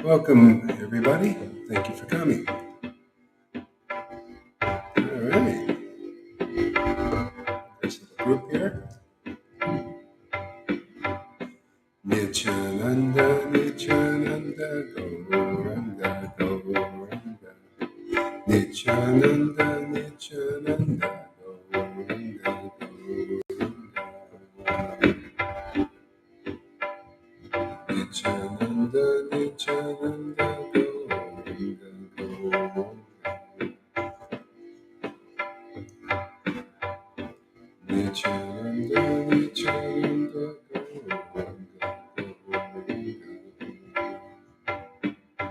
Welcome, everybody. Thank you for coming. All right. There's a group here. Nityananda, Nityananda, Gauranga, Gauranga. Nityananda, Nityananda, Gauranga, Gauranga. Nityananda, Nityananda, Gauranga, Gauranga. Nityananda, Nityananda, Gauranga, Gauranga.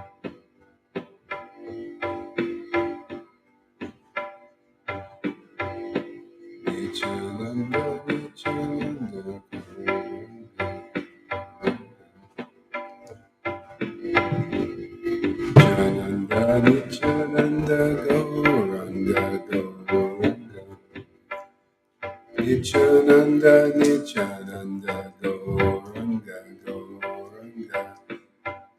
Nityananda, Nityananda, Gauranga. Nityananda, Nityananda, Gauranga, Gauranga. Nityananda, Nityananda, Gauranga, Gauranga.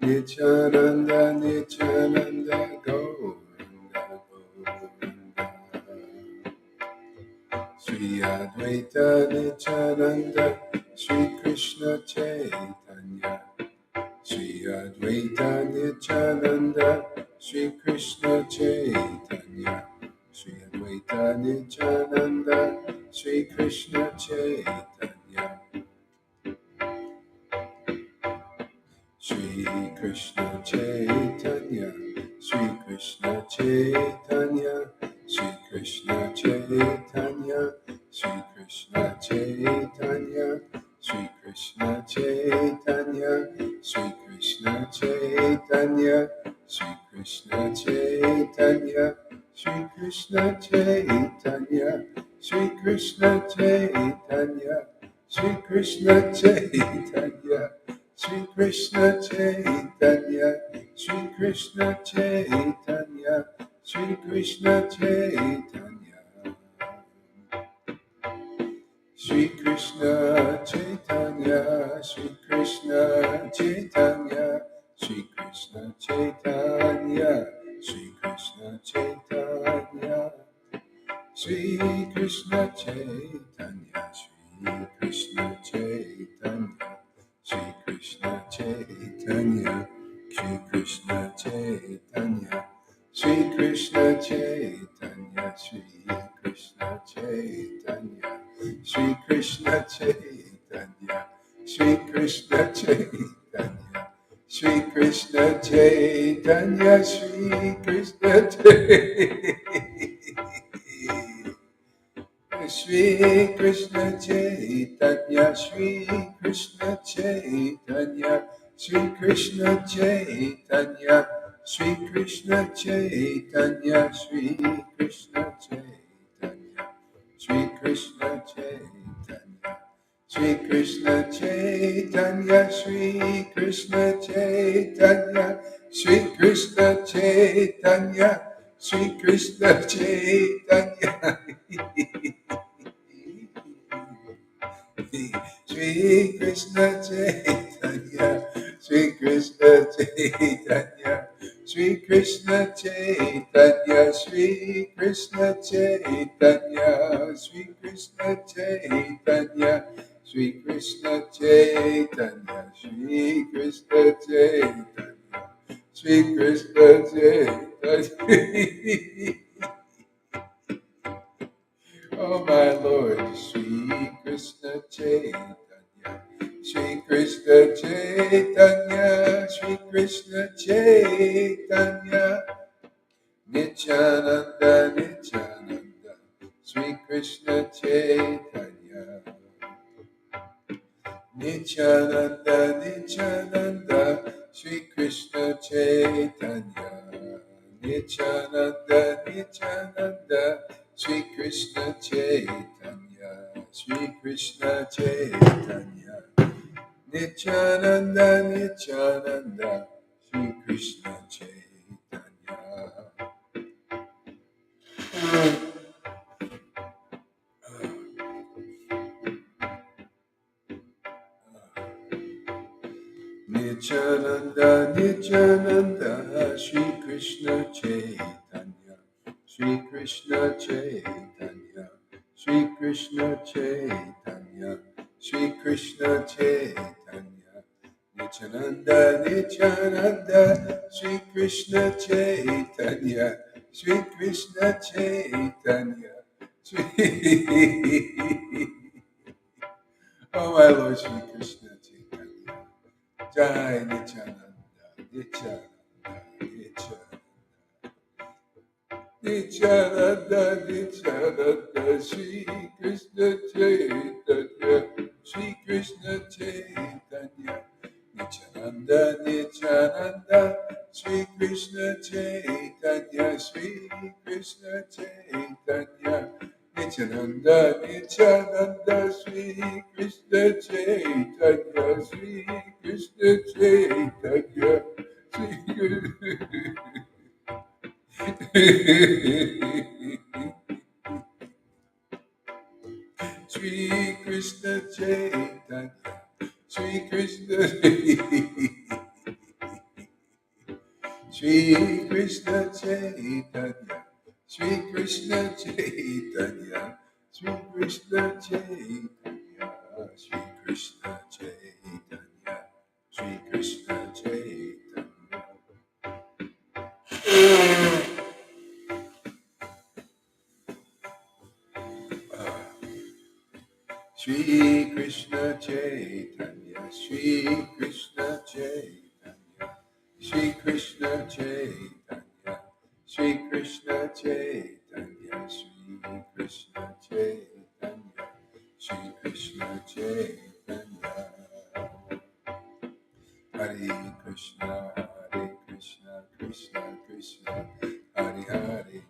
Nityananda, Nityananda, Gauranga, Gauranga. Sri Advaita Nityananda, Sri Krishna Chaitanya. Sri Advaita Nityananda, Sri Krishna Chaitanya. Sri Advaita Nityananda, Sri Krishna Chaitanya. Sri Krishna Chaitanya, Sri Krishna Chaitanya, Sri Krishna Chaitanya, Sri Krishna Chaitanya, Sri Krishna Chaitanya, Sri Krishna Chaitanya, Sri Krishna Chaitanya, Sri Krishna Chaitanya, Sri Krishna Chaitanya, Sri Krishna Chaitanya, Sri Krishna Chaitanya, Sri Krishna Chaitanya, Sri Krishna Chaitanya. Sri Krishna Chaitanya, Sri Krishna Chaitanya, Sri Krishna Chaitanya, Sri Krishna Chaitanya, Sri Krishna Chaitanya, Sri Krishna Chaitanya, Sri Krishna Chaitanya, Sri Krishna Chaitanya, Sri Krishna Chaitanya, Sri Krishna Chaitanya, Sri Krishna Chaitanya, Sri Krishna Chaitanya, Sri Krishna Chaitanya, Sri Krishna Chaitanya. Sri Krishna Chaitanya, Sri Krishna Chaitanya, Sri Krishna Chaitanya, Sri Krishna Chaitanya, Sri Krishna Chaitanya, Sri Krishna Chaitanya, Sri Krishna Chaitanya, Sri Krishna Chaitanya, Sri Krishna Chaitanya, Sri Krishna Chaitanya. Sri Krishna Chaitanya, Sri Krishna Chaitanya, Sri Krishna Chaitanya, Sri Krishna Chaitanya, Sri Krishna Chaitanya, Sri Krishna Chaitanya, Sri Krishna Chaitanya, Sri Krishna Chaitanya. Oh my Lord, Sri Krishna Chaitanya, Sri Krishna Chaitanya, Sri Krishna Chaitanya, Nityananda, Nityananda, Sri Krishna Chaitanya, Nityananda, Nityananda, Sri Krishna Chaitanya, Nityananda, Nityananda, Sri Krishna Chaitanya, Sri Krishna Chaitanya, Nityananda, Nityananda, Sri Krishna Chaitanya. Nityananda, Nityananda, Sri Krishna Chaitanya, Sri Krishna Chaitanya, Sri Krishna Chaitanya, Sri Krishna Chaitanya, Nityananda, Nityananda, Sri Krishna Chaitanya, Sri Krishna Chaitanya, Sri Oh my Lord, Sri Krishna Chaitanya. Jai Nityananda, Nityananda, Nityananda, Nityananda, Sri Krishna Chaitanya, Sri Krishna Chaitanya, Nityananda, Nityananda, Sri Krishna Chaitanya, Sri Krishna Chaitanya, Nityananda, Nityananda, Sri Krishna Chaitanya, Sri Krishna Chaitanya, Sri Sri Krishna Chaitanya, Sri Krishna Sri Krishna Chaitanya, Sri Krishna Chaitanya, Sri Krishna Chaitanya, Sri Krishna Chaitanya, Sri Krishna Chaitanya. Sri Krishna Chaitanya, Sri Krishna Chaitanya, Sri Krishna Chaitanya, Sri Krishna Chaitanya, Sri Krishna Chaitanya, Sri Krishna Chaitanya. Hare Krishna, Hare Krishna, Krishna Krishna, Hare Hare,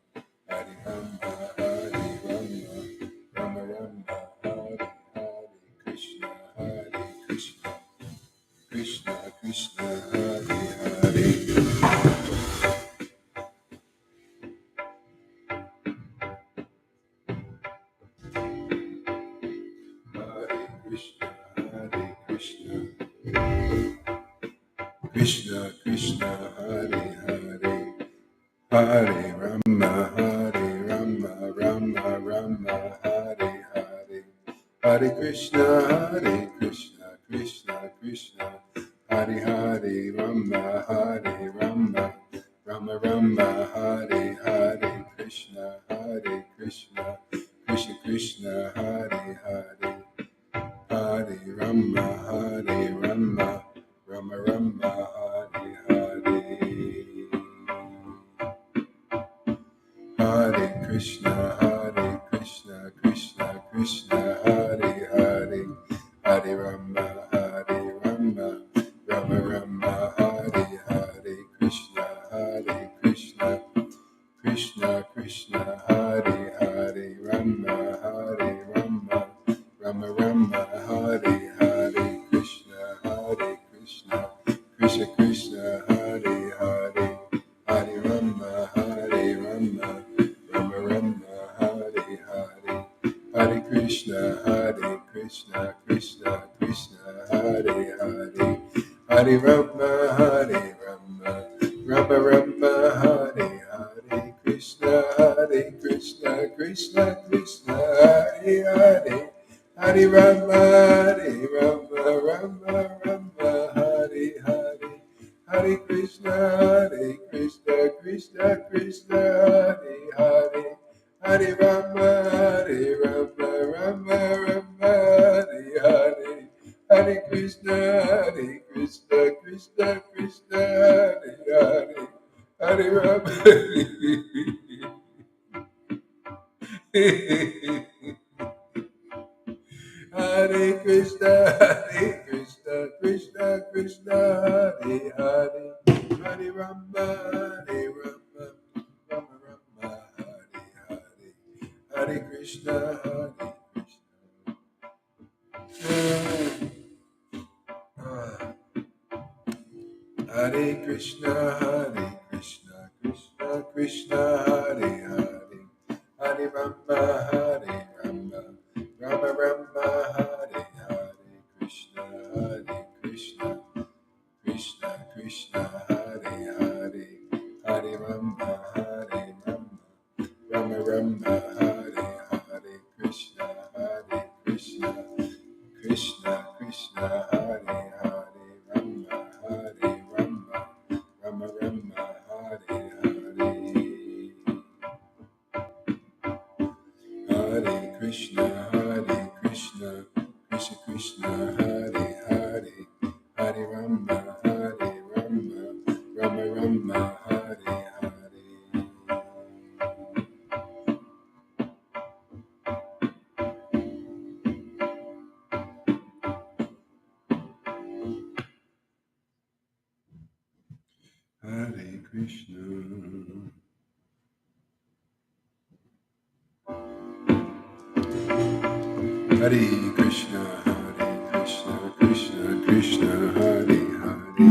Hare Rama, Hare Rama, Rama Rama, Hare Hare, Krishna, Hare Krishna, Krishna Krishna, Hare Hare. Hare Krishna, Hare Krishna, Krishna Krishna, Hare Hare, Hare Rama, Hare Rama, Rama Rama, Hare Hare, Hare Krishna, Krishna Krishna, Hare Hare, Rama, Hare Rama, Rama Rama, Hare Hare, Krishna, Krishna, Krishna Krishna, Hare Hare, Hare Rama, Hare Rama, Rama Rama, Hare Hare. Hare Krishna, Krishna Krishna, Hare Hare, Hare Rama, Rama Rama, Hare Hare, Krishna, Krishna, Krishna Krishna, Hare Hare, Rama, Rama, Rama Rama, Hare Hare, Krishna, Krishna, Krishna Krishna, Hare Hare. Krishna, Krishna, Krishna, Hare Hare, Hare Rama, Hare Rama, Rama Rama, Hare Hare, Krishna, Hare Krishna, Krishna, Krishna, Hare Hare, Hare Rama, Hare Rama, Rama Rama, Hare Hare, Hare Krishna, Krishna, Krishna, Hare Hare, Hare Rama, Hare Rama, Rama Rama, Hare Hare, Hare Krishna, Krishna, Krishna, Hare Hare, Hare Rama. Hare Krishna, Krishna, Krishna, Hare Hare, Hare Rama, Hare Rama, Rama Rama, Hare Hare, Hare Krishna, Hare Krishna, Hare Krishna, Krishna Krishna, Hare Hare, Hare Rama, Hare Rama, Rama Rama, Hare Hare, Krishna, Hare Krishna, Krishna Krishna, Hare Hare, Hare Rama, Hare Rama, Rama Rama, Hare Hare, Krishna, Hare Krishna, Krishna Krishna, Hare Hare, Rama, Hare Rama, Rama Rama, Hare Hare, Hare Krishna, Krishna Krishna, Hare Hare, Hare Rama, Hare Rama, Rama Rama, Hare Hare. Hare Krishna. Hare Krishna, Krishna Krishna, Hare Hare,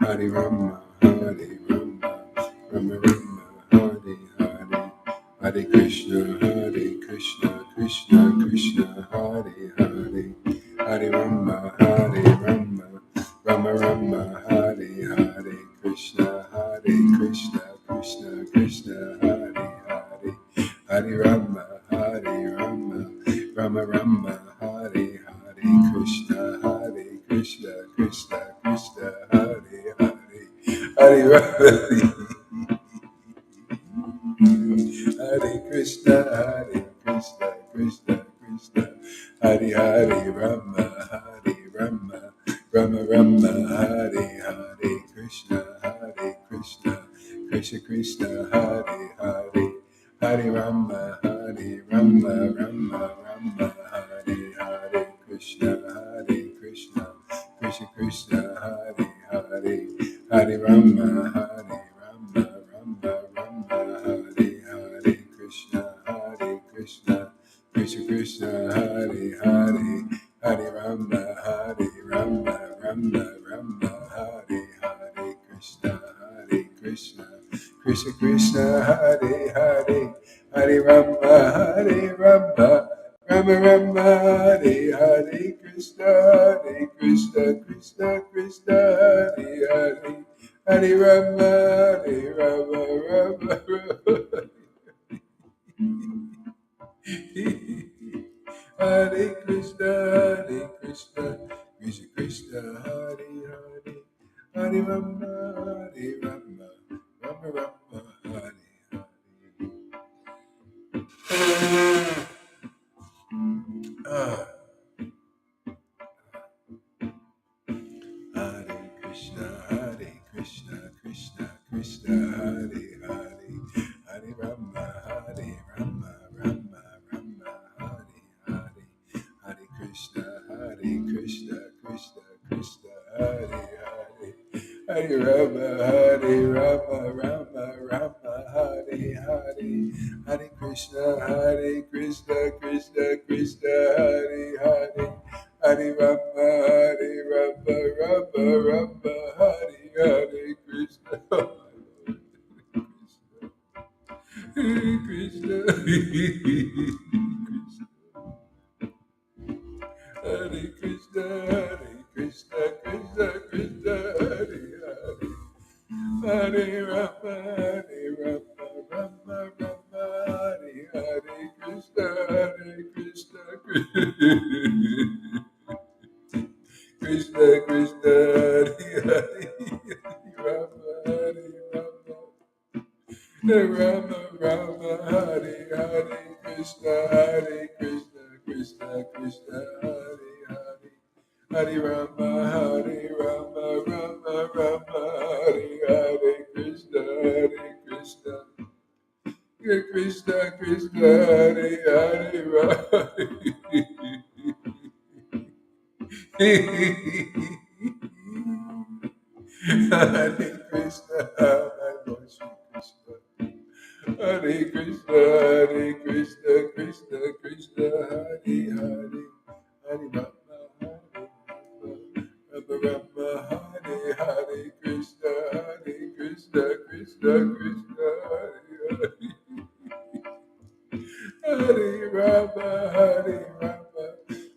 Hare Rama, Hare Rama, Rama Rama, Hare Hare, Hare Krishna, Krishna Krishna, Hare Hare, Hare Rama, Hare Rama, Rama Rama, Hare Hare, Krishna, Krishna Krishna, Hare Hare, Hare Rama, Hare Rama, Rama Rama, Hare Hare, Krishna, Krishna Krishna, Hare Hare, Hare Rama, Hare Krishna, Krishna Krishna, Hare Hare, Rama, Rama Rama, Hare Hare, Krishna, Krishna Krishna, Hare Hare, Hare Rama, Rama Rama, Hare Hare, Krishna, Krishna Krishna, Hare Hare, Hare Rama, Rama, Hare Hare, Krishna, Krishna, Hare Hare, Hare Rama, Rama, Hare Hare, Krishna, Krishna, Hare Hare, Hare Rama, Rama Rama, Hare Hare, Krishna, Krishna, Hare Hare, Hare Rama, Rama, Hare Krishna, Krishna Krishna, Hare Hare, Hare Rama, Rama Rama, Hare Hare. Hare Krishna, Krishna, Hare Hare, Hare Rama, Rama, Hare Hare, Hare Krishna, Krishna, Hare Hare, Hare Rama, Rama, Hare Hare, Hare Krishna, Krishna, Hare Hare, Hare Rama, Rama, Hare Krishna, Krishna, Rama Rama, Hare Hare Krishna, Hare Krishna, Krishna Krishna, Hare Hare, Hare Rama, Hare Rama, Rama Rama, Hare Hare Krishna, Hare Krishna, Krishna Krishna, Hare Hare, Hare Krishna, my Lord Shri Krishna. Hare Krishna, Hare Krishna, Krishna Krishna, Hare Hare, Hare Rama, Hare Rama, Rama Rama, Hare Krishna, Hare Krishna, Krishna Krishna, Hare Hare, Hare Rama, Hare Rama,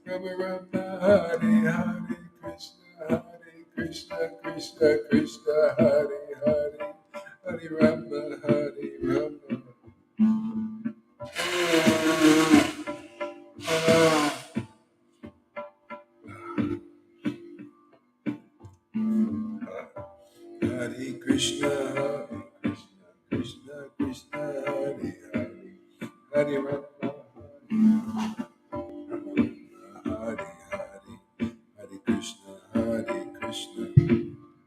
Rama Rama, Hare Hare Krishna, Hare Krishna, Krishna Krishna, Hare Hare, Hare Rama, Hare Rama. Hare Krishna, Hare Krishna, Krishna Krishna, Hare Hare, Hare Rama, Hare Hare, Hare Krishna, Hare Krishna,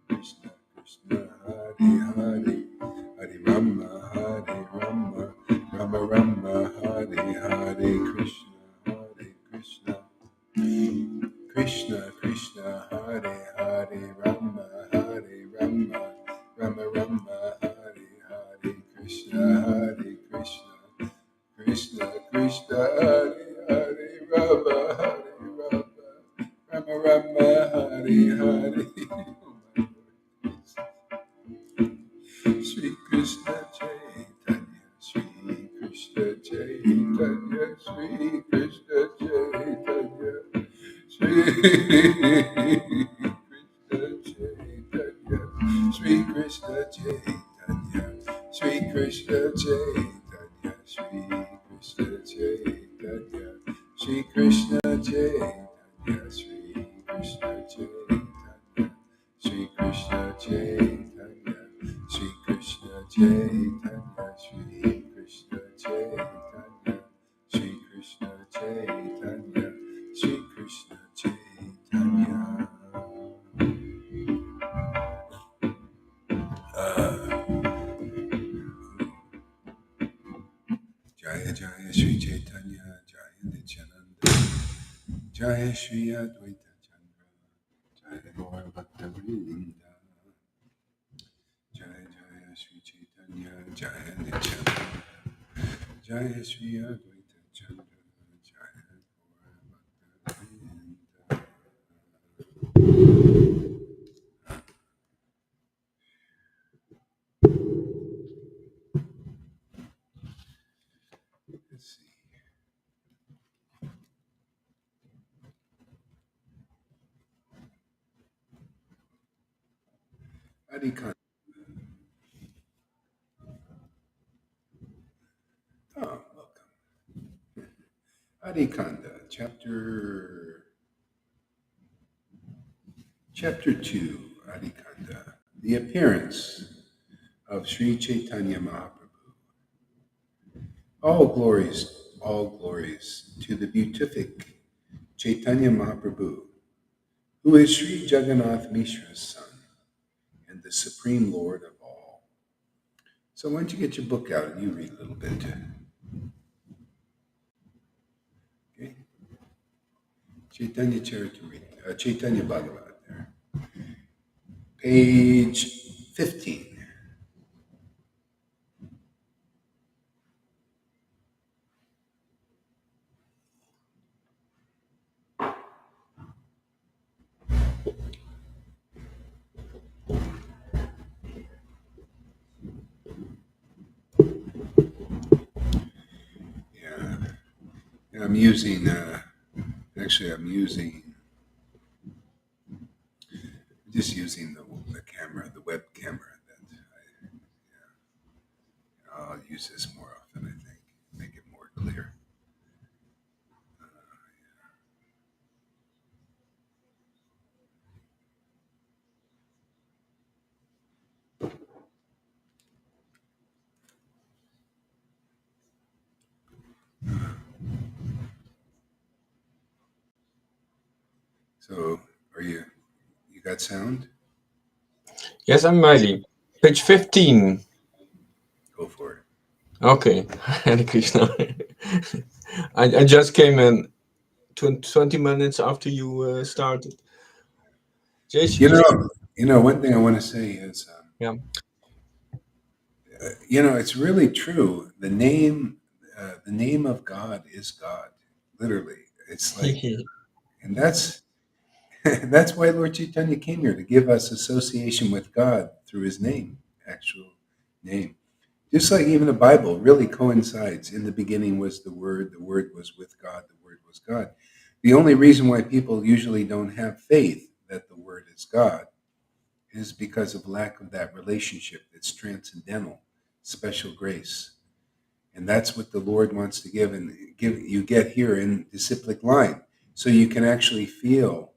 Krishna Krishna, Hare Hare, Hare Rama, Hare Rama, Rama Rama, Hare Hare, Krishna, Hare Krishna, Krishna Krishna, Hare Hare, Rama Hare Rama, Rama Rama, Hare Hare, Krishna, Hare Krishna, Krishna Krishna, Hare Hare, Rama Hare Rama, Rama Rama, Hare Hare. Shri Krishna Chaitanya, Shri Krishna Chaitanya, Shri Krishna Chaitanya, Shri Krishna Chaitanya, Shri Krishna Chaitanya, Shri Krishna Chaitanya, Shri Krishna Chaitanya, Shri Krishna Chaitanya, Shri Krishna Chaitanya, Shri Krishna Chaitanya, Shri Krishna Chaitanya, Shri Krishna Chaitanya, Shri Krishna Chaitanya. Jaya Jaya Shri Chaitanya, Jaya Nityananda, Jaya Shri Advaita Chandra, Jaya Gaura Bhakta Vrinda, Jaya Jaya Shri Chaitanya, Jaya Nityananda, Jaya Shri Advaita Chandra, Jaya Gaura Bhakta Vrinda. Let's see. Adhikanda. Oh, welcome. Adhikanda, chapter 2, Adhikanda, the appearance of Sri Chaitanya Mahaprabhu. All glories to the beatific Chaitanya Mahaprabhu, who is Sri Jagannath Mishra's son and the Supreme Lord of all. So why don't you get your book out and you read a little bit. Okay? Chaitanya Charitamrita, Chaitanya Bhagavat there. Page 15. Yeah. I'm using, just using the camera, the web camera. I'll use this more often, I think, make it more clear. So, are you got sound? Yes, I'm ready. Page 15. Go for it. Okay. Hare Krishna. I just came in 20 minutes after you started. Jai Shri You Krishna. know, one thing I want to say is, Yeah. it's really true. The name of God is God. Literally, it's like, and that's that's why Lord Chaitanya came here to give us association with God through His name, actual name. Just like even the Bible really coincides. In the beginning was the Word was with God, the Word was God. The only reason why people usually don't have faith that the Word is God is because of lack of that relationship that's transcendental, special grace. And that's what the Lord wants to give, and give you get here in disciplic line. So you can actually feel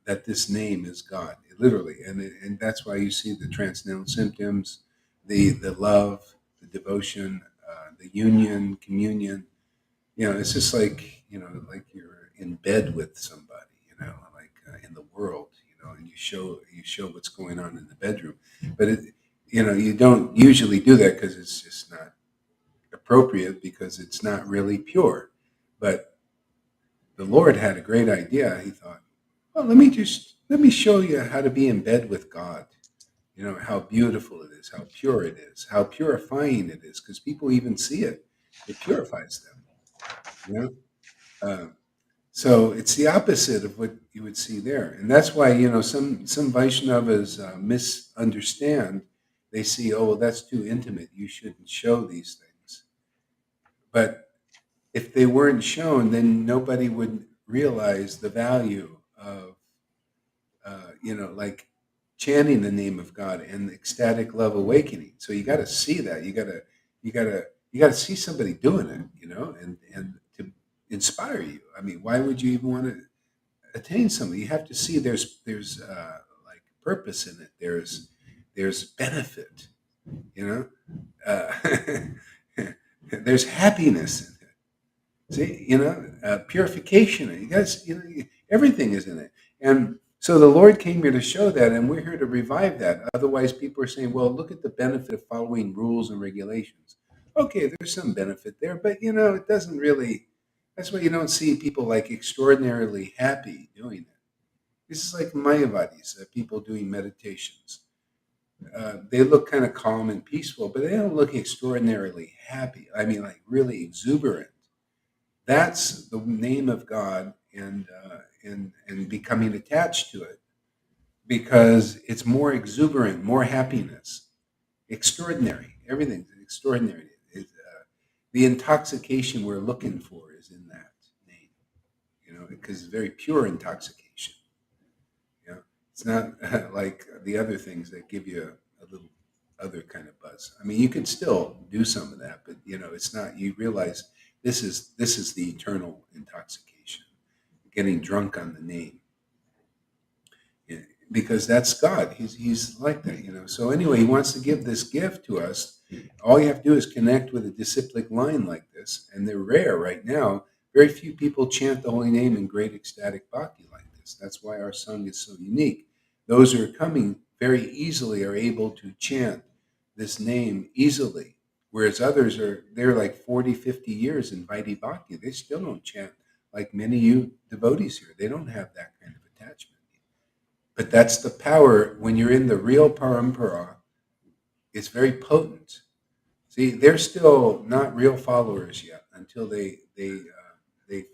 that this name is God, literally. And that's why you see the transcendental symptoms, the love, the devotion, the union, communion. It's just like, like you're in bed with somebody, like in the world, and you show what's going on in the bedroom. But you don't usually do that because it's just not appropriate, because it's not really pure. But the Lord had a great idea. He thought, well, let me show you how to be in bed with God. How beautiful it is, how pure it is, how purifying it is, because people even see it. It purifies them. You know. So it's the opposite of what you would see there, and that's why some Vaishnavas misunderstand. They see, oh well, that's too intimate. You shouldn't show these things. But if they weren't shown, then nobody would realize the value of like chanting the name of God and ecstatic love awakening. So you got to see that. You got to see somebody doing it, and to inspire you. I mean, why would you even want to attain something? You have to see there's like purpose in it. There's benefit. You know, there's happiness in it. See, purification. You guys, everything is in it. And so the Lord came here to show that, and we're here to revive that. Otherwise, people are saying, well, look at the benefit of following rules and regulations. Okay, there's some benefit there, but, it doesn't really, that's why you don't see people like extraordinarily happy doing it. This is like Mayavadis, people doing meditations. They look kind of calm and peaceful, but they don't look extraordinarily happy. I mean, like really exuberant. That's the name of God, and becoming attached to it, because it's more exuberant, more happiness, extraordinary. Everything's extraordinary. The intoxication we're looking for is in that name, because it's very pure intoxication. It's not like the other things that give you a little other kind of buzz. I mean, you could still do some of that, but it's not. You realize this is the eternal intoxication, getting drunk on the name. Yeah, because that's God. He's like that. So anyway, he wants to give this gift to us. All you have to do is connect with a disciplic line like this, and they're rare right now. Very few people chant the holy name in great ecstatic bhakti like this. That's why our song is so unique. Those who are coming very easily are able to chant this name easily, whereas others are they're like 40, 50 years in Vaidhi Bhakti. They still don't chant like many of you devotees here. They don't have that kind of attachment. But that's the power when you're in the real parampara. It's very potent. See, they're still not real followers yet until they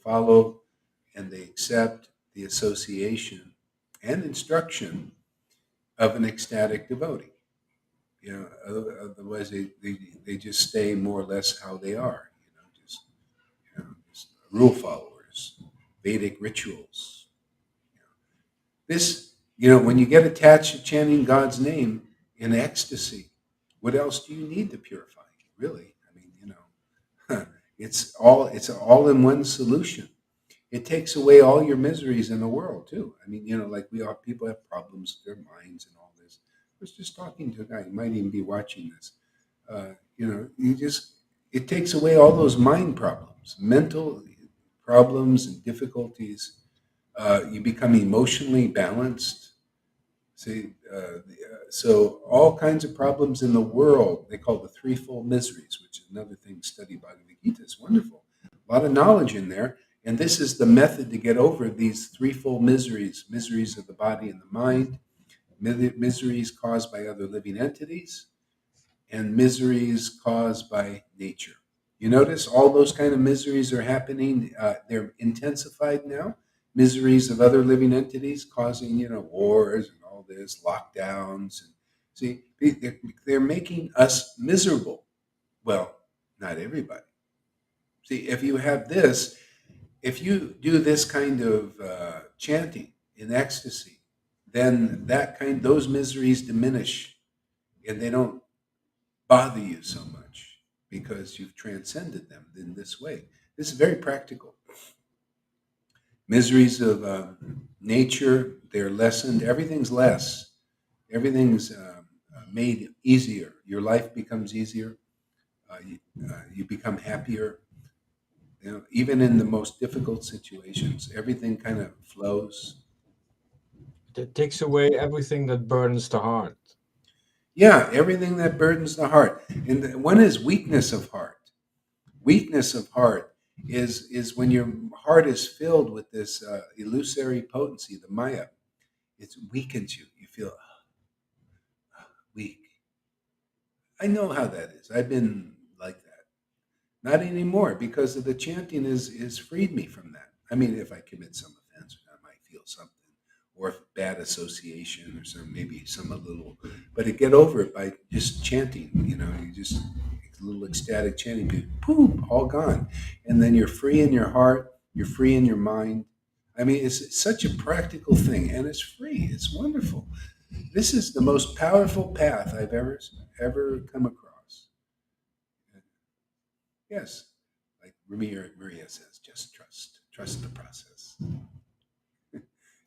follow and they accept the association and instruction of an ecstatic devotee. Otherwise they just stay more or less how they are. Just rule followers, Vedic rituals. When you get attached to chanting God's name in ecstasy, what else do you need to purify you, really? I mean, it's all in one solution. It takes away all your miseries in the world too. I mean, like we all people have problems with their minds and all this. I was just talking to a guy, he might even be watching this. It takes away all those mind problems, mental problems and difficulties. You become emotionally balanced. See, so all kinds of problems in the world, they call the threefold miseries, which is another thing studied by the Gita. It's wonderful. A lot of knowledge in there. And this is the method to get over these threefold miseries: miseries of the body and the mind, miseries caused by other living entities, and miseries caused by nature. You notice all those kind of miseries are happening. They're intensified now. Miseries of other living entities causing, wars and all this, lockdowns. And see, they're making us miserable. Well, not everybody. See, if you have this, if you do this kind of chanting in ecstasy, then those miseries diminish, and they don't bother you so much because you've transcended them in this way. This is very practical. Miseries of nature, they're lessened. Everything's less. Everything's made easier. Your life becomes easier. You become happier. Even in the most difficult situations, everything kind of flows. It takes away everything that burdens the heart. Yeah, everything that burdens the heart. And one is weakness of heart. Weakness of heart is when your heart is filled with this illusory potency, the Maya. It weakens you. You feel weak. I know how that is. I've been like that. Not anymore, because of the chanting is freed me from that. I mean, if I commit some offense, I might feel something, or if bad association, or some a little, but to get over it by just chanting. You just a little ecstatic chanting, boom, all gone, and then you're free in your heart. You're free in your mind. I mean, it's such a practical thing, and it's free. It's wonderful. This is the most powerful path I've ever come across. Yes, like Maria says, just trust the process.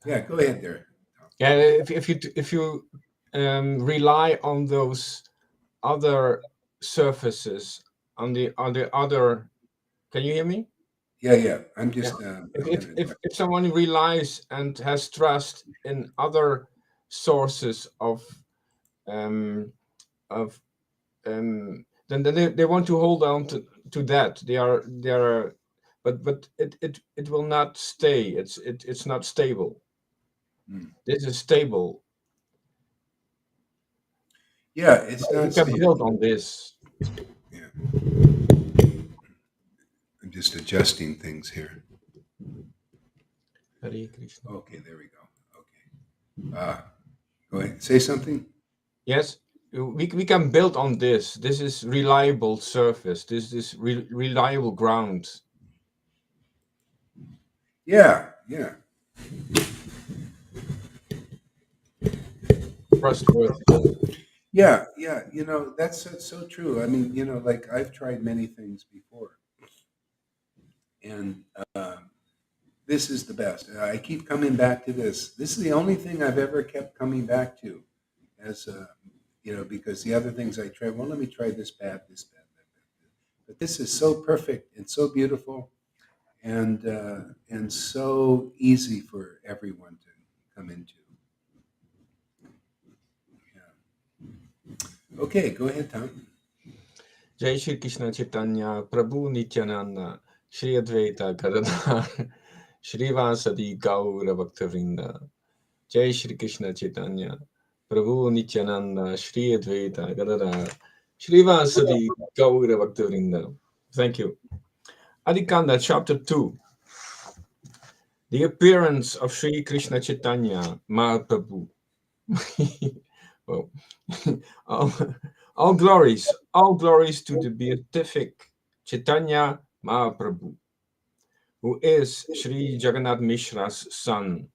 Yeah, go ahead there, Tom. Yeah, if you rely on those other surfaces, on the other, can you hear me? Yeah. I'm Yeah. just If I'm if gonna. if, if someone relies and has trust in other sources um of then they want to hold on to that. They are, but it will not stay. It's not stable. Mm. This is stable. Yeah, it's We not can build stable. on this. Yeah, I'm just adjusting things here. Hare Krishna. Okay, there we go. Okay. Go ahead. Say something. Yes, we can build on this. This is reliable surface. This is reliable ground. Yeah. Trustworthy. Yeah. That's so true. I mean, like I've tried many things before, and this is the best. I keep coming back to this. This is the only thing I've ever kept coming back to, as because the other things I tried. Well, let me try this path, this path, that path. But this is so perfect and so beautiful, and so easy for everyone to come into. Yeah. Okay, go ahead, Tom. Jai Shri Krishna Chaitanya Prabhu Nityananda Shri Advaita Gadadhar Shrivasadi Gaura Bhaktavrinda. Jai Shri Krishna Chaitanya Prabhu Nityananda Shri Advaita Gadadhar Shrivasadi Gaura Bhaktavrinda. Thank you. Adikanda chapter 2. The appearance of Sri Krishna Chaitanya Mahaprabhu. Well, all, all glories to the beatific Chaitanya Mahaprabhu, who is Sri Jagannath Mishra's son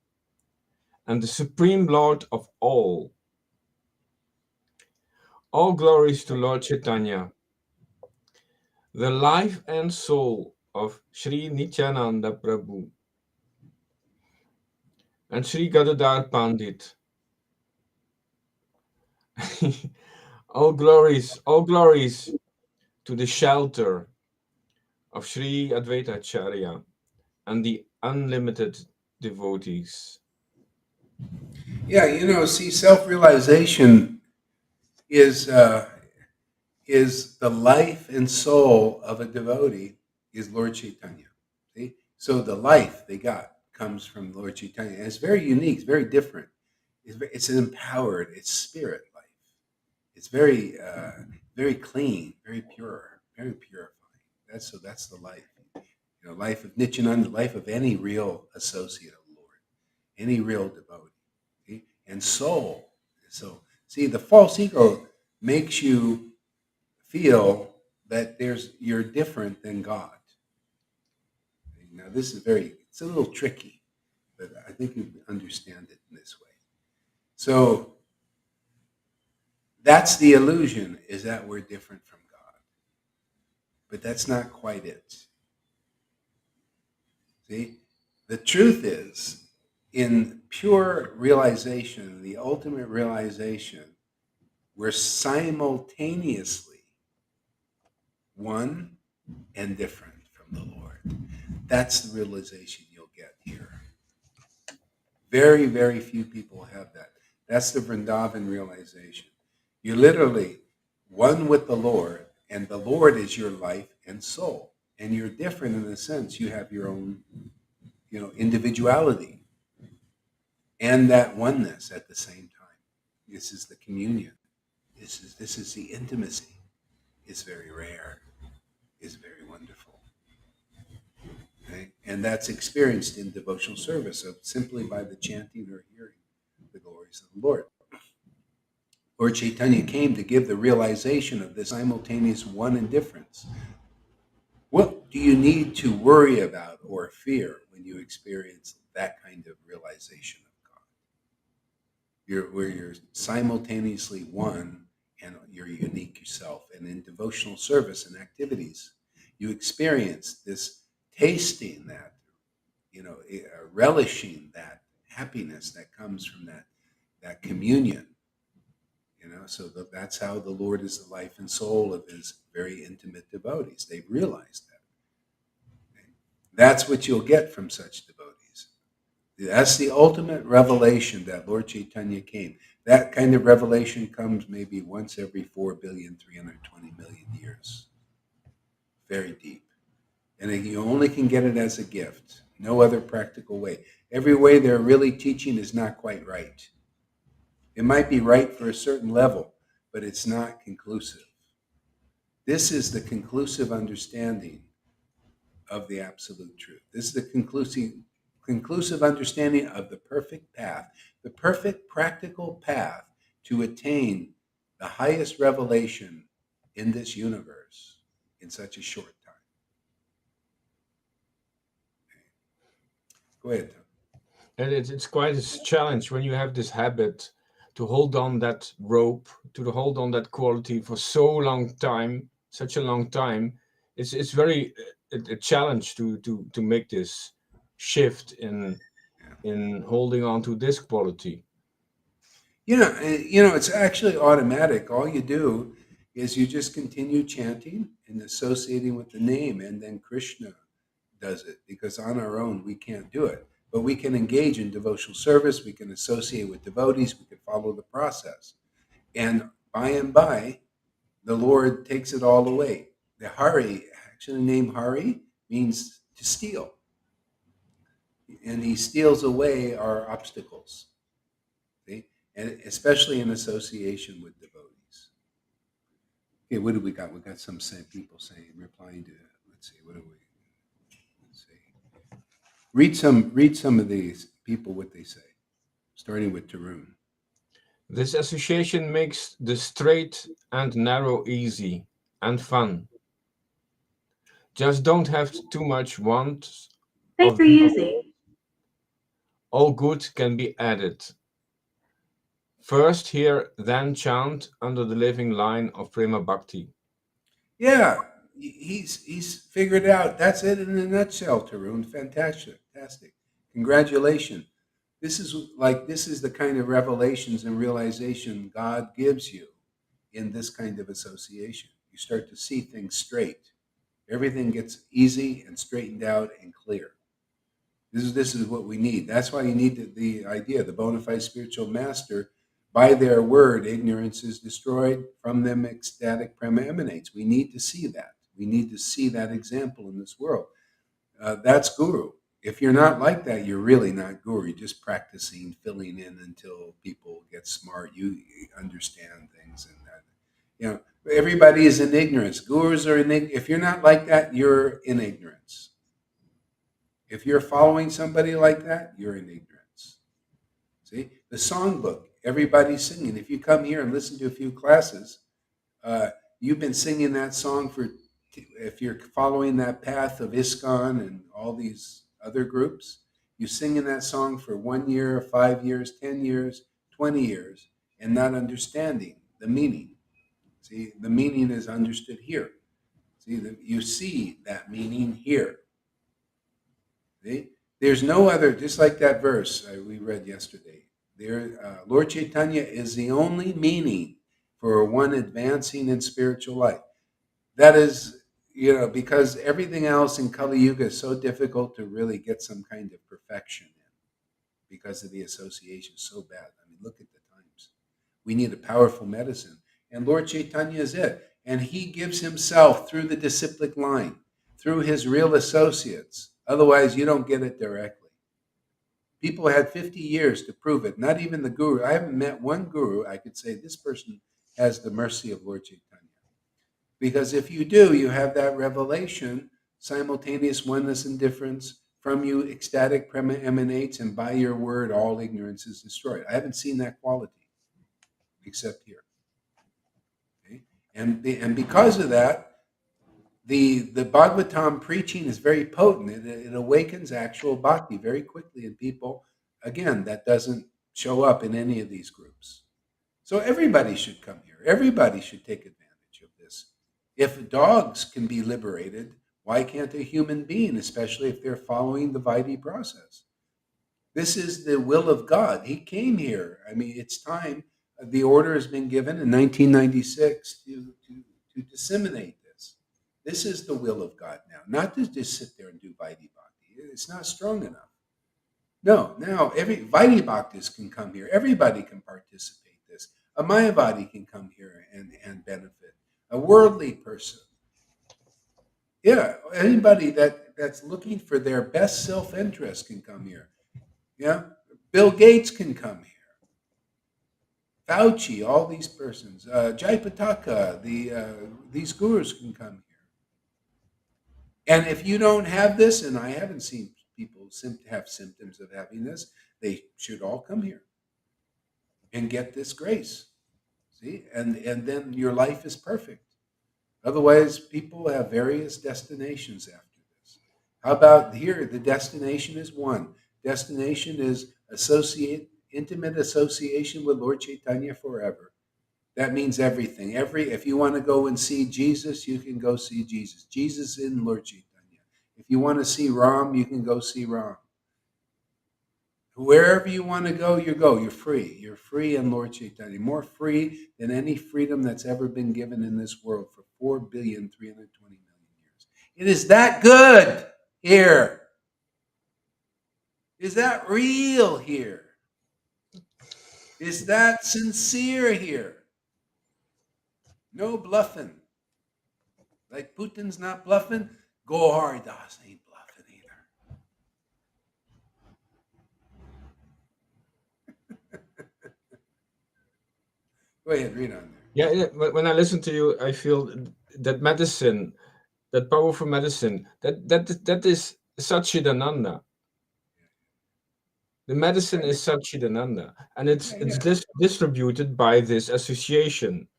and the supreme Lord of all. All glories to Lord Chaitanya, the life and soul of Sri Nityananda Prabhu and Sri Gadadhar Pandit. all glories to the shelter of Sri Advaita Acharya and the unlimited devotees? Yeah, see, self-realization is the life and soul of a devotee is Lord Caitanya. See, so the life they got comes from Lord Caitanya, and it's very unique, it's very different. It's an empowered, it's spirit life. It's very clean, very pure, very purifying. That's the life. Life of Nityananda, the life of any real associate of the Lord, any real devotee. See? And soul. So see, the false ego makes you feel that you're different than God. Now this is it's a little tricky, but I think you understand it in this way. So that's the illusion, is that we're different from God. But that's not quite it. See? The truth is, in pure realization, the ultimate realization, we're simultaneously one and different from the Lord. That's the realization you'll get here. Very, very few people have that. That's the Vrindavan realization. You're literally one with the Lord, and the Lord is your life and soul. And you're different in the sense you have your own, individuality and that oneness at the same time. This is the communion. This is the intimacy. It's very rare. It's very wonderful. Okay? And that's experienced in devotional service simply by the chanting or hearing the glories of the Lord. Lord Caitanya came to give the realization of this simultaneous one and difference. What do you need to worry about or fear when you experience that kind of realization of God? Where you're simultaneously one and you're unique yourself. And in devotional service and activities, you experience this tasting that, relishing that happiness that comes from that communion. So that's how the Lord is the life and soul of his very intimate devotees. They've realized that. Okay? That's what you'll get from such devotees. That's the ultimate revelation that Lord Caitanya came. That kind of revelation comes maybe once every 4,320,000,000 years. Very deep. And you only can get it as a gift. No other practical way. Every way they're really teaching is not quite right. It might be right for a certain level, but it's not conclusive. This is the conclusive understanding of the absolute truth. This is the conclusive understanding of the perfect path, the perfect practical path to attain the highest revelation in this universe in such a short time. Go ahead, Tom. And it's quite a challenge when you have this habit to hold on that rope, to hold on that quality for such a long time. It's very a challenge to make this shift in holding on to this quality. It's actually automatic. All you do is you just continue chanting and associating with the name, and then Krishna does it, because on our own we can't do it. But we can engage in devotional service, we can associate with devotees, we can follow the process. And by, the Lord takes it all away. The Hari, actually the name Hari, means to steal. And he steals away our obstacles. See? And especially in association with devotees. Okay, what do we got? We got some people saying, replying to, let's see, what do we, let's see. Read some of these people what they say, starting with Tarun. This association makes the straight and narrow easy and fun. Just don't have too much want Thanks of for using. all good can be added. First hear, then chant under the living line of Prema Bhakti. Yeah, he's figured it out. That's it in a nutshell, Tarun. Fantastic, fantastic. Congratulations. This is the kind of revelations and realization God gives you in this kind of association. You start to see things straight. Everything gets easy and straightened out and clear. This is what we need. That's why you need the idea, the bona fide spiritual master. By their word, ignorance is destroyed. From them, ecstatic prema emanates. We need to see that. We need to see that example in this world. That's guru. If you're not like that, you're really not guru. You're just practicing filling in until people get smart. You understand things, and that, everybody is in ignorance. Gurus are in. If you're not like that, you're in ignorance. If you're following somebody like that, you're in ignorance. See, the songbook, everybody's singing. If you come here and listen to a few classes, uh, you've been singing that song for, if you're following that path of ISKCON and all these other groups, you singing that song for 1 year, 5 years, 10 years, 20 years, and not understanding the meaning. See, the meaning is understood here. See, you see that meaning here. See? There's no other, just like that verse we read yesterday. Lord Caitanya is the only meaning for one advancing in spiritual life. That is, because everything else in Kali Yuga is so difficult to really get some kind of perfection in because of the association so bad. I mean, look at the times. We need a powerful medicine. And Lord Caitanya is it. And he gives himself through the disciplic line, through his real associates. Otherwise, you don't get it directly. People had 50 years to prove it, not even the guru. I haven't met one guru I could say this person has the mercy of Lord Caitanya. Because if you do, you have that revelation, simultaneous oneness and difference. From you, ecstatic prema emanates, and by your word, all ignorance is destroyed. I haven't seen that quality except here. Okay? And because of that, the Bhagavatam preaching is very potent. It awakens actual bhakti very quickly in people. Again, that doesn't show up in any of these groups. So everybody should come here. Everybody should take advantage of this. If dogs can be liberated, why can't a human being, especially if they're following the Vaidhi process? This is the will of God. He came here. I mean, it's time. The order has been given in 1996 to disseminate this. This is the will of God now, not to just sit there and do Vaidhi Bhakti. It's not strong enough. No, now every Vaidhi Bhaktis can come here. Everybody can participate in this. A Mayavadi can come here and benefit. A worldly person. Yeah, anybody that's looking for their best self-interest can come here. Yeah, Bill Gates can come here. Fauci, all these persons, Jai Pataka, these gurus can come here. And if you don't have this, and I haven't seen people have symptoms of having this, they should all come here and get this grace. See, and then your life is perfect. Otherwise, people have various destinations after this. How about here? The destination is one. Destination is intimate association with Lord Caitanya forever. That means everything. If you want to go and see Jesus, you can go see Jesus. Jesus in Lord Caitanya. If you want to see Ram, you can go see Ram. Wherever you want to go, you go. You're free. You're free in Lord Caitanya. More free than any freedom that's ever been given in this world for 4,320,000,000 years. It is that good here. Is that real here? Is that sincere here? No bluffing. Like Putin's not bluffing, Gohar Das ain't bluffing either. Go ahead, read on there. Yeah. When I listen to you, I feel that medicine, that powerful medicine, that is Satchidananda. The medicine is Satchidananda, and Yeah, it's yeah, distributed by this association,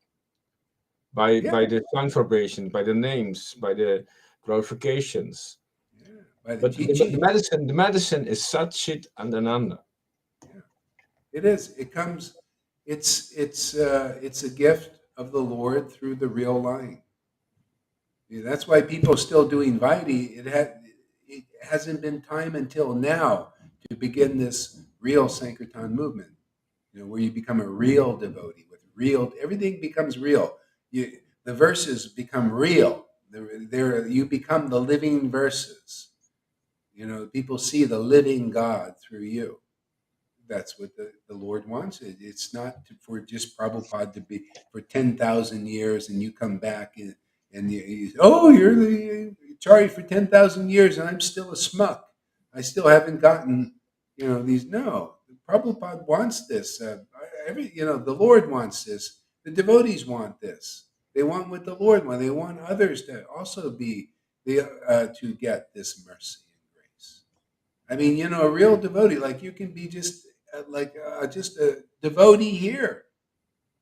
yeah, by the sound vibration, by the names, by the glorifications. yeah. By the But teachings. the medicine is Satchit and Ananda. Yeah, it is. It comes. It's a gift of the Lord through the real line. Yeah, that's why people are still doing Vaidhi. It hasn't been time until now to begin this real Sankirtan movement. Where you become a real devotee with real. Everything becomes real. The verses become real. You become the living verses. People see the living God through you. That's what the Lord wants. It's not for just Prabhupada to be for 10,000 years and you come back and oh, you're the Charlie for 10,000 years and I'm still a smuck. I still haven't gotten, these. No, Prabhupada wants this. The Lord wants this. The devotees want this. They want what the Lord wants. They want others to also be to get this mercy and grace. I mean, a real devotee, like you can be just a devotee here,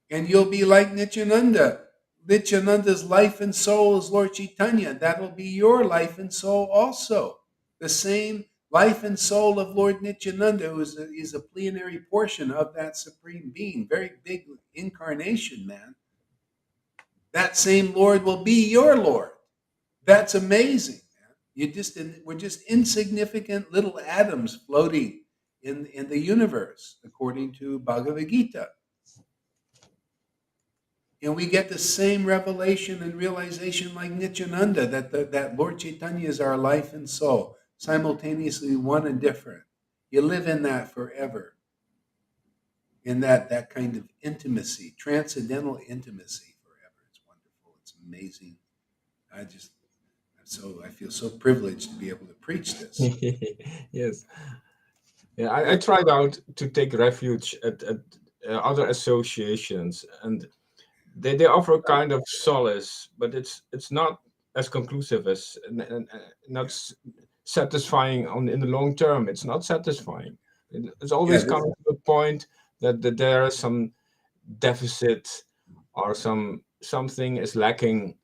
and you'll be like Nityananda. Nityananda's life and soul is Lord Caitanya. That'll be your life and soul also. The same life and soul of Lord Nityananda, who is a plenary portion of that Supreme Being, very big incarnation, man. That same Lord will be your Lord. That's amazing, man. We're just insignificant little atoms floating in the universe, according to Bhagavad Gita. And we get the same revelation and realization like Nityananda that Lord Chaitanya is our life and soul, simultaneously one and different. You live in that forever, in that kind of intimacy, transcendental intimacy forever. It's wonderful. It's amazing. I just I feel so privileged to be able to preach this. Yes. Yeah, I tried out to take refuge at other associations, and they offer a kind of solace, but it's not as conclusive as and not satisfying in the long term. It's not satisfying. It's Yeah, always coming to a point that there is some deficit or something is lacking.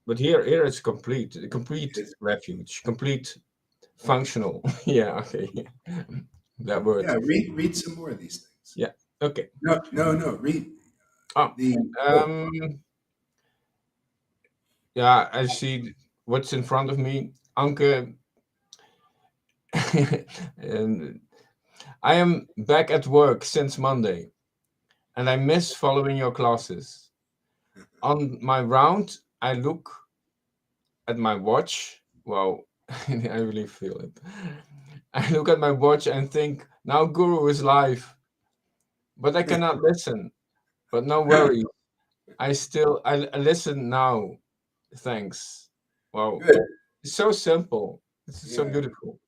But here it's complete it's, refuge, complete functional. Yeah, okay. That word. read some more of these things. Yeah. Okay. No. Read Oh, the book. um, yeah, I see what's in front of me. Anke, and I am back at work since Monday, and I miss following your classes. On my round, I look at my watch. Wow, I really feel it. I look at my watch and think, now Guru is live, but I cannot listen. But no worry, I listen now. Thanks. Wow, Good. it's so simple. It's so Yeah. beautiful.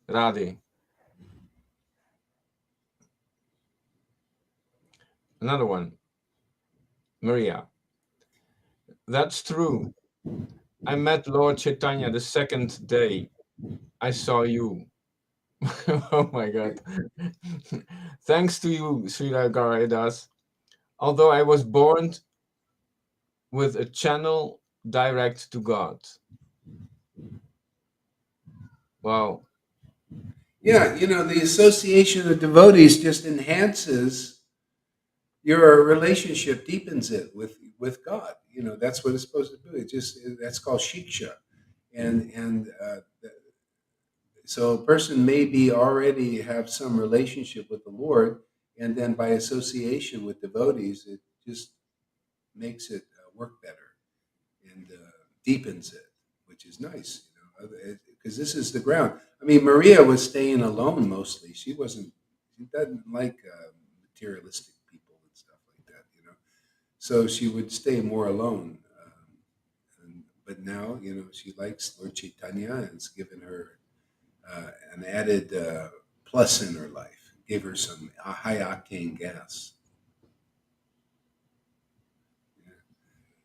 Radhe. Another one. Maria. That's true. I met Lord Chaitanya the second day I saw you. Oh my God. Thanks to you, Sri Garidas. Although I was born with a channel direct to God. Wow. Yeah, the association of devotees just enhances your relationship, deepens it with God. That's what it's supposed to do. That's called shiksha, and so a person may be already have some relationship with the Lord, and then by association with devotees, it just makes it work better and deepens it, which is nice. Because this is the ground. I mean, Maria was staying alone mostly. She wasn't. She doesn't like materialistic people and stuff like that. So she would stay more alone. But now, she likes Lord Chaitanya, and it's given her an added plus in her life. Gave her some high octane gas. Yeah,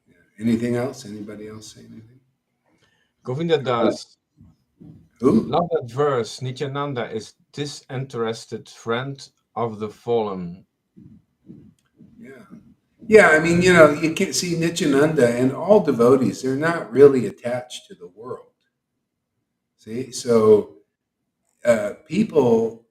yeah. Anything else? Anybody else say anything? Govinda Das. Who? Love that verse. Nityananda is disinterested friend of the fallen. Yeah. Yeah, I mean, you can't see Nityananda and all devotees, they're not really attached to the world. See? So people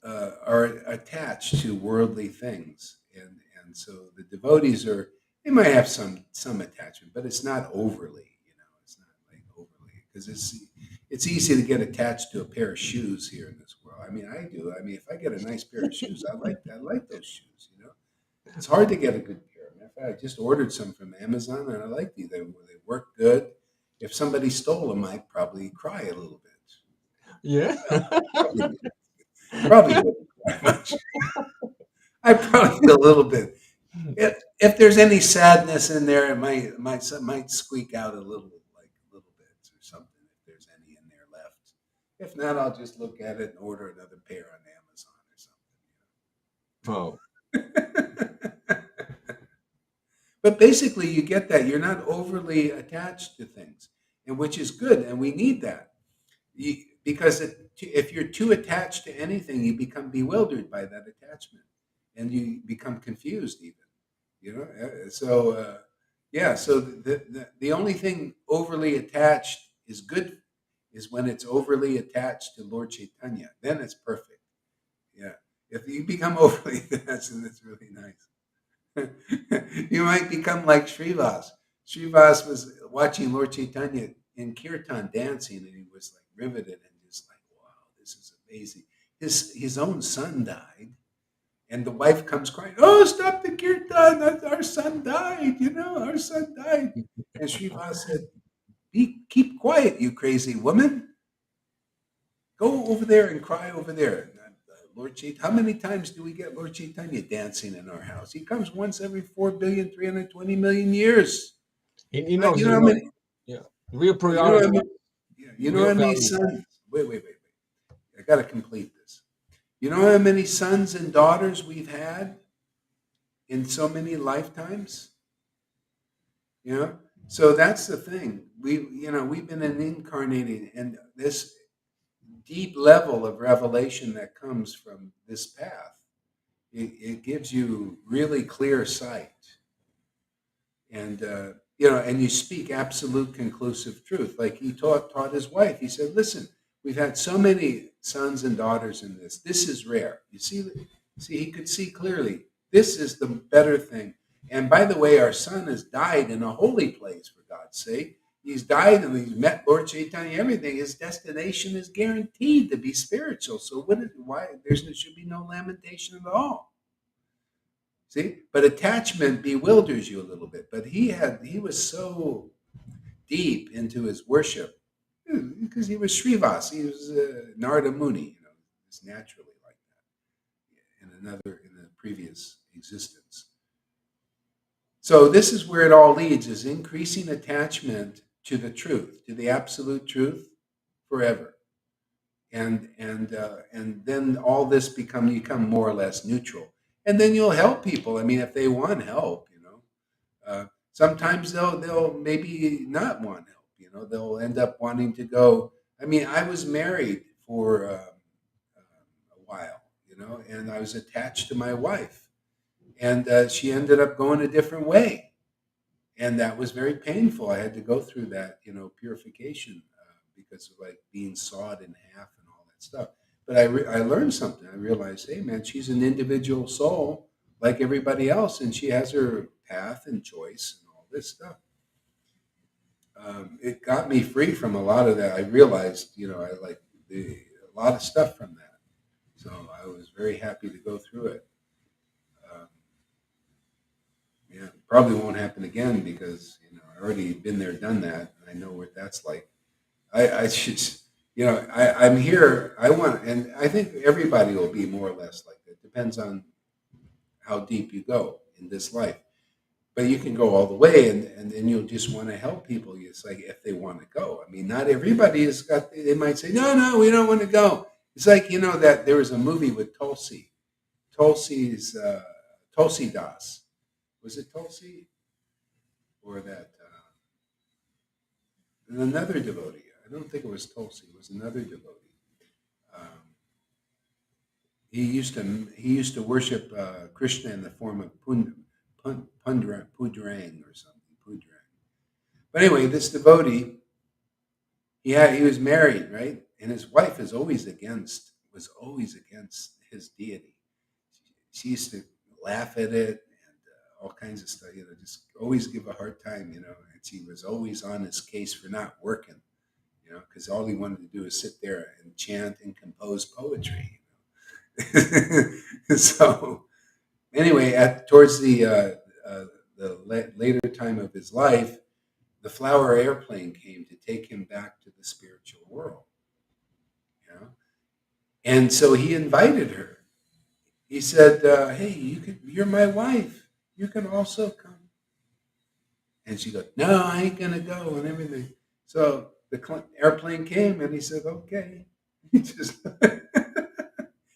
are attached to worldly things. And so the devotees they might have some attachment, but it's not overly, it's not like overly, because it's easy to get attached to a pair of shoes here in this world. I mean, I do. I mean, if I get a nice pair of shoes, I like those shoes. It's hard to get a good pair. Matter of fact, I just ordered some from Amazon, and I like these. They work good, If somebody stole them, I'd probably cry a little bit. Yeah. Probably, probably wouldn't cry much. I'd probably feel a little bit. If there's any sadness in there, it might squeak out a little, like little bits or something. If there's any in there left. If not, I'll just look at it and order another pair on Oh. Amazon or something. But basically, you get that you're not overly attached to things, and which is good, and we need that. Because if you're too attached to anything, you become bewildered by that attachment, and you become confused even. Yeah. So the only thing overly attached is good is when it's overly attached to Lord Caitanya. Then it's perfect. Yeah. If you become overly attached, then it's really nice. You might become like Srivas. Srivas was watching Lord Chaitanya in kirtan dancing, and he was like riveted and just like, wow, this is amazing. His own son died, and the wife comes crying, "Oh, stop the kirtan! Our son died. Our son died." And Srivas said, keep quiet, you crazy woman. Go over there and cry over there." Lord Chaitanya, how many times do we get Lord Chaitanya dancing in our house? He comes once every 4,320,000,000 years. He Right? knows You a know how lot. many? Yeah. Real You know how priority. many? Yeah, you know Real how many value. sons? Wait. I got to complete this. You know how many sons and daughters we've had in so many lifetimes? You know, so that's the thing. We've been incarnated, and this deep level of revelation that comes from this path, it gives you really clear sight, and you speak absolute conclusive truth. Like he taught his wife. He said, "Listen, we've had so many sons and daughters in this. This is rare. You see, he could see clearly. This is the better thing. And by the way, our son has died in a holy place, for God's sake. He's died and he's met Lord Chaitanya. Everything. His destination is guaranteed to be spiritual. So why there should be no lamentation at all." See, but attachment bewilders you a little bit. But he was so deep into his worship because he was Srivas. He was Narada Muni. It's naturally like that in a previous existence. So this is where it all leads: is increasing attachment to the truth, to the absolute truth, forever. And then all this you become more or less neutral, and then you'll help people. I mean, if they want help, sometimes they'll maybe not want help. They'll end up wanting to go. I mean, I was married for a while, and I was attached to my wife, and she ended up going a different way, and that was very painful. I had to go through that, purification because of like being sawed in half and all that stuff. But I learned something. I realized, hey man, she's an individual soul like everybody else, and she has her path and choice and all this stuff. It got me free from a lot of that. I realized, I like a lot of stuff from that. So I was very happy to go through it. Um, yeah, probably won't happen again because I already been there, done that, and I know what that's like. I just I'm here. I want, and I think everybody will be more or less like that. Depends on how deep you go in this life. But you can go all the way, and then you'll just want to help people. It's like if they want to go. I mean, not everybody has got. They might say, no, we don't want to go. It's like that there was a movie with Tulsi's Tulsi Das. Was it Tulsi or that and another devotee? I don't think it was Tulsi. It was another devotee. Um, he used to worship Krishna in the form of Pudrang or something. Pudrang. But anyway, this devotee, he was married, right? And his wife was always against his deity. She used to laugh at it and all kinds of stuff, just always give a hard time, and she was always on his case for not working, because all he wanted to do is sit there and chant and compose poetry. So anyway, towards the later time of his life, the flower airplane came to take him back to the spiritual world. You know? And so he invited her. He said, "Hey, you're my wife. You can also come." And she goes, "No, I ain't gonna go," and everything. So the airplane came, and he said, "Okay." He just,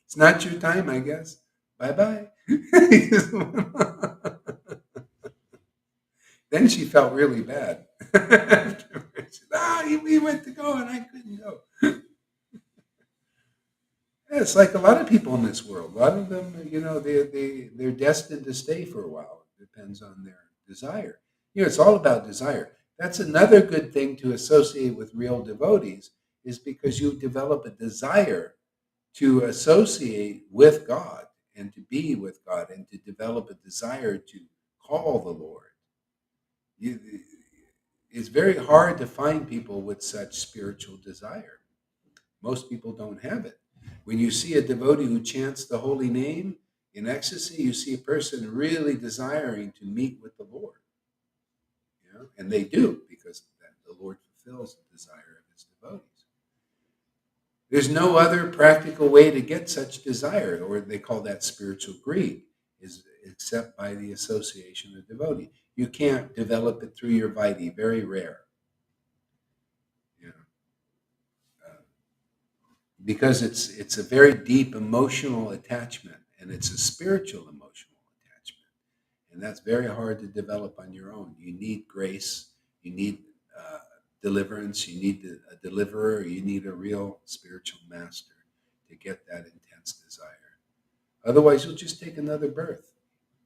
it's not your time, I guess. Bye bye. Then she felt really bad. She said, we went to go, and I couldn't go. Yeah, it's like a lot of people in this world. A lot of them, they're destined to stay for a while. It depends on their desire. It's all about desire. That's another good thing to associate with real devotees, is because you develop a desire to associate with God and to be with God and to develop a desire to call the Lord. You, it's very hard to find people with such spiritual desire. Most people don't have it. When you see a devotee who chants the holy name in ecstasy, you see a person really desiring to meet with the Lord. And they do, because the Lord fulfills the desire of his devotees. There's no other practical way to get such desire, or they call that spiritual greed, is except by the association of devotee. You can't develop it through your vaidhi, very rare. Because it's a very deep emotional attachment, and it's a spiritual emotional attachment, and that's very hard to develop on your own. You need grace, you need deliverance, you need a deliverer, you need a real spiritual master to get that intense desire. Otherwise, you'll just take another birth.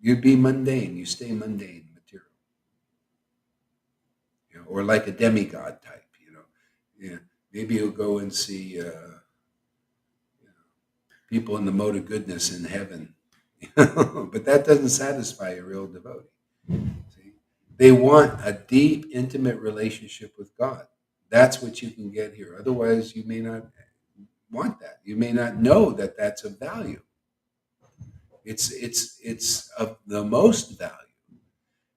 You'd be mundane. You stay mundane material, or like a demigod type. Yeah, maybe you'll go and see people in the mode of goodness in heaven. But that doesn't satisfy a real devotee. See? They want a deep, intimate relationship with God. That's what you can get here. Otherwise, you may not want that. You may not know that that's of value. It's of the most value,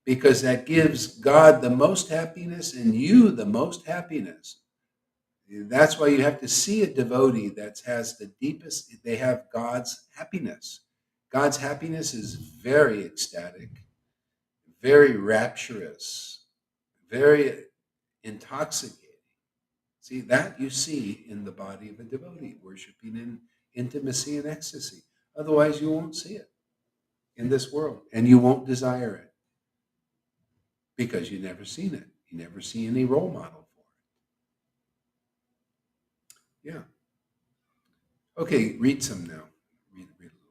because that gives God the most happiness and you the most happiness. That's why you have to see a devotee that has the deepest, they have God's happiness. God's happiness is very ecstatic, very rapturous, very intoxicating. See, that you see in the body of a devotee, worshiping in intimacy and ecstasy. Otherwise, you won't see it in this world, and you won't desire it, because you've never seen it. You never see any role model for it. Yeah. Okay, read some now. Read a little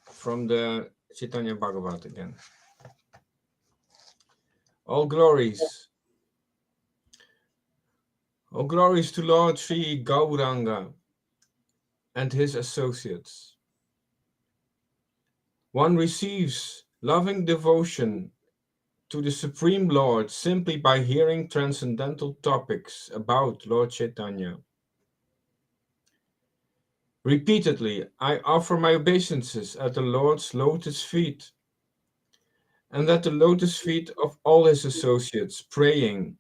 From the Chaitanya Bhagavat again. All glories. All glories to Lord Sri Gauranga and his associates. One receives loving devotion to the Supreme Lord simply by hearing transcendental topics about Lord Caitanya. Repeatedly, I offer my obeisances at the Lord's lotus feet and at the lotus feet of all his associates, praying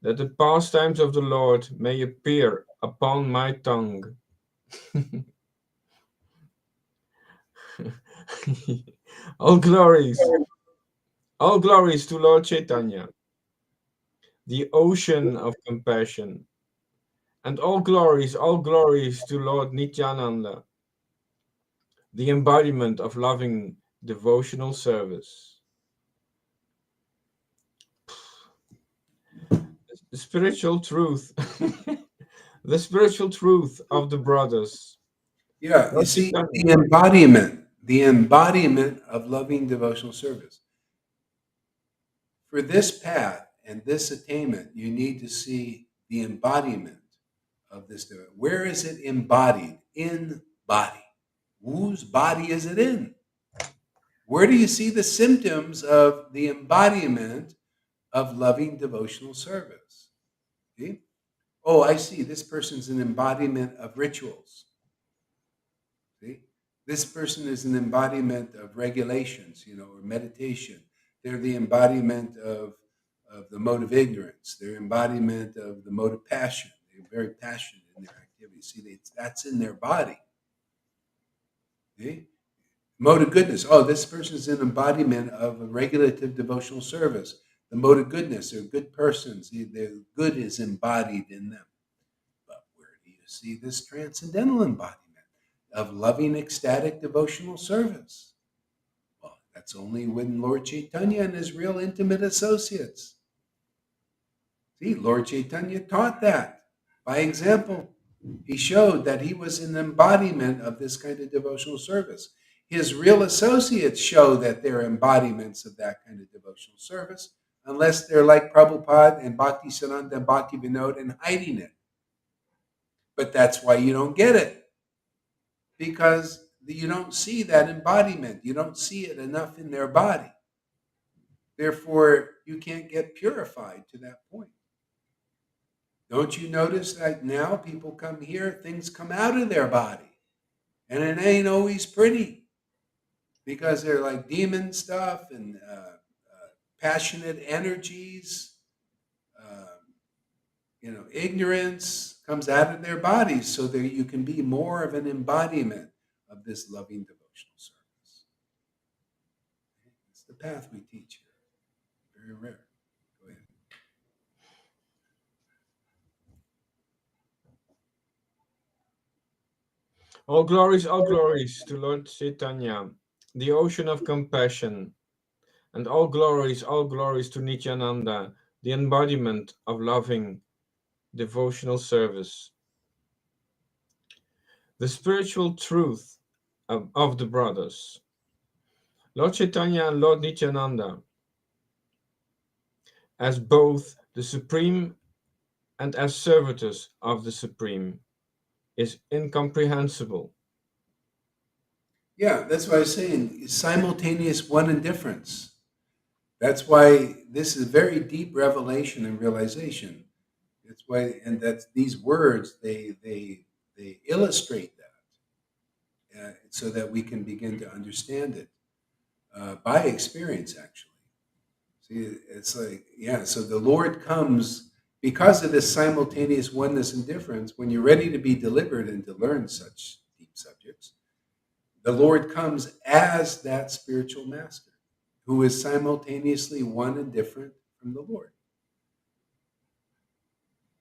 that the pastimes of the Lord may appear upon my tongue. All glories to Lord Caitanya, the ocean of compassion, and all glories to Lord Nityananda, the embodiment of loving devotional service. The spiritual truth, the spiritual truth of the brothers. bit. Yeah, you Lord see, Caitanya, the embodiment of loving devotional service. For this path and this attainment, you need to see the embodiment of this. Where is it embodied? In body. Whose body is it in? Where do you see the symptoms of the embodiment of loving devotional service? See? Oh, I see. This person's an embodiment of rituals. See? This person is an embodiment of regulations, or meditation. They're the embodiment of the mode of ignorance. They're embodiment of the mode of passion. They're very passionate in their activities. See, that's in their body. See? Mode of goodness. Oh, this person is an embodiment of a regulative devotional service. The mode of goodness. They're good persons. Their good is embodied in them. But where do you see this transcendental embodiment of loving, ecstatic devotional service? Well, that's only when Lord Caitanya and his real intimate associates. See, Lord Caitanya taught that by example. He showed that he was an embodiment of this kind of devotional service. His real associates show that they're embodiments of that kind of devotional service, unless they're like Prabhupada and Bhaktisiddhanta and Bhaktivinoda and hiding it. But that's why you don't get it, because you don't see that embodiment. You don't see it enough in their body. Therefore, you can't get purified to that point. Don't you notice that now people come here, things come out of their body, and it ain't always pretty, because they're like demon stuff and passionate energies, ignorance comes out of their bodies, so that you can be more of an embodiment of this loving devotional service. It's the path we teach here. Very rare. Go ahead. All glories to Lord Caitanya, the ocean of compassion, and all glories to Nityananda, the embodiment of loving devotional service. The spiritual truth of the brothers. Lord Caitanya and Lord Nityananda, as both the Supreme and as servitors of the Supreme, is incomprehensible. Yeah, that's what I was saying. Simultaneous one and difference. That's why this is a very deep revelation and realization. That's why, and that's these words. They illustrate that, so that we can begin to understand it by experience. Actually, see, it's like, yeah. So the Lord comes because of this simultaneous oneness and difference. When you're ready to be delivered and to learn such deep subjects, the Lord comes as that spiritual master who is simultaneously one and different from the Lord.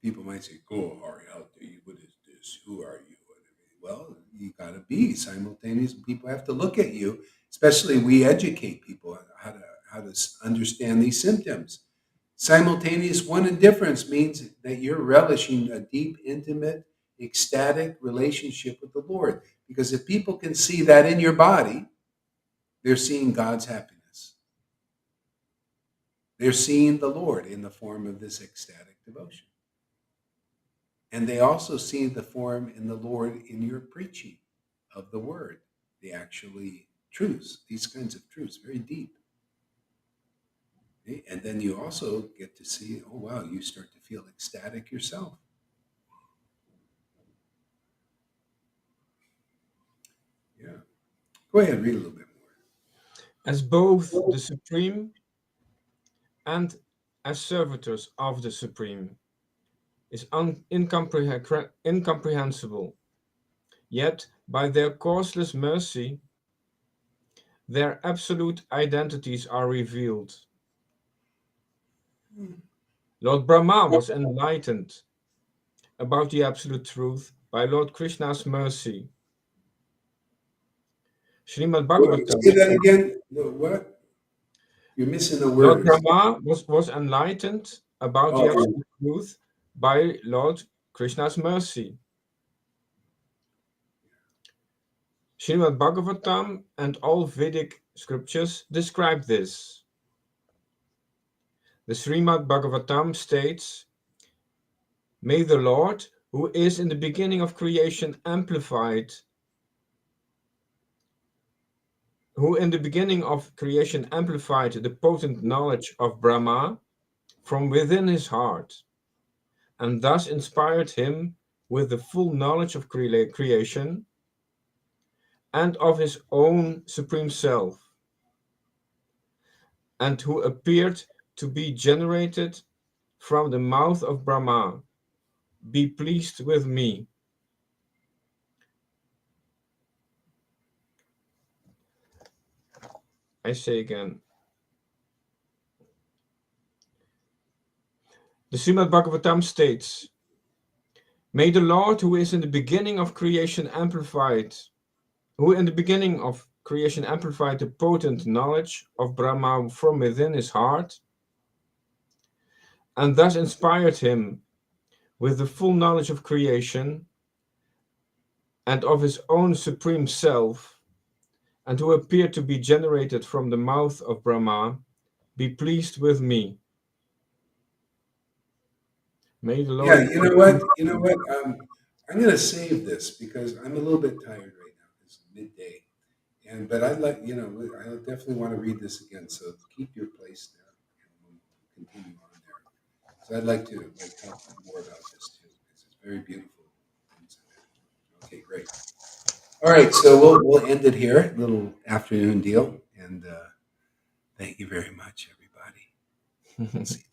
People might say, "Go, Hari, how do you? What is this? Who are you?" Well, you got to be simultaneous. People have to look at you. Especially, we educate people on how to understand these symptoms. Simultaneous one and difference means that you're relishing a deep, intimate, ecstatic relationship with the Lord. Because if people can see that in your body, they're seeing God's happiness. They're seeing the Lord in the form of this ecstatic devotion. And they also see the form in the Lord in your preaching of the word, the actually truths, these kinds of truths, very deep. Okay? And then you also get to see, oh wow, you start to feel ecstatic yourself. Yeah. Go ahead, read a little bit more. As both the Supreme and as servitors of the Supreme is incomprehensible, yet by their causeless mercy, their absolute identities are revealed. Lord Brahma was enlightened about the absolute truth by Lord Krishna's mercy. Srimad Bhagavatam. Say that again. No, what? You're missing the Lord words. Brahma was enlightened about the Oh, absolute truth by Lord Krishna's mercy. Srimad Bhagavatam and all Vedic scriptures describe this. The Srimad Bhagavatam states, "May the Lord, who is in the beginning of creation amplified, who in the beginning of creation amplified the potent knowledge of Brahma from within his heart, and thus inspired him with the full knowledge of creation and of his own supreme self, and who appeared to be generated from the mouth of Brahma, be pleased with me. I say again. The Srimad Bhagavatam states, may the Lord who is in the beginning of creation amplified, the potent knowledge of Brahma from within his heart, and thus inspired him with the full knowledge of creation and of his own supreme self, and who appeared to be generated from the mouth of Brahma, be pleased with me. May the Lord... Yeah, you know what? You know what? I'm going to save this because I'm a little bit tired right now. It's midday, but I'd like I definitely want to read this again. So keep your place there, and we'll continue on there. So I'd like to talk more about this too because it's very beautiful things in there. Okay, great. All right, so we'll end it here. Little afternoon deal, and thank you very much, everybody. See you.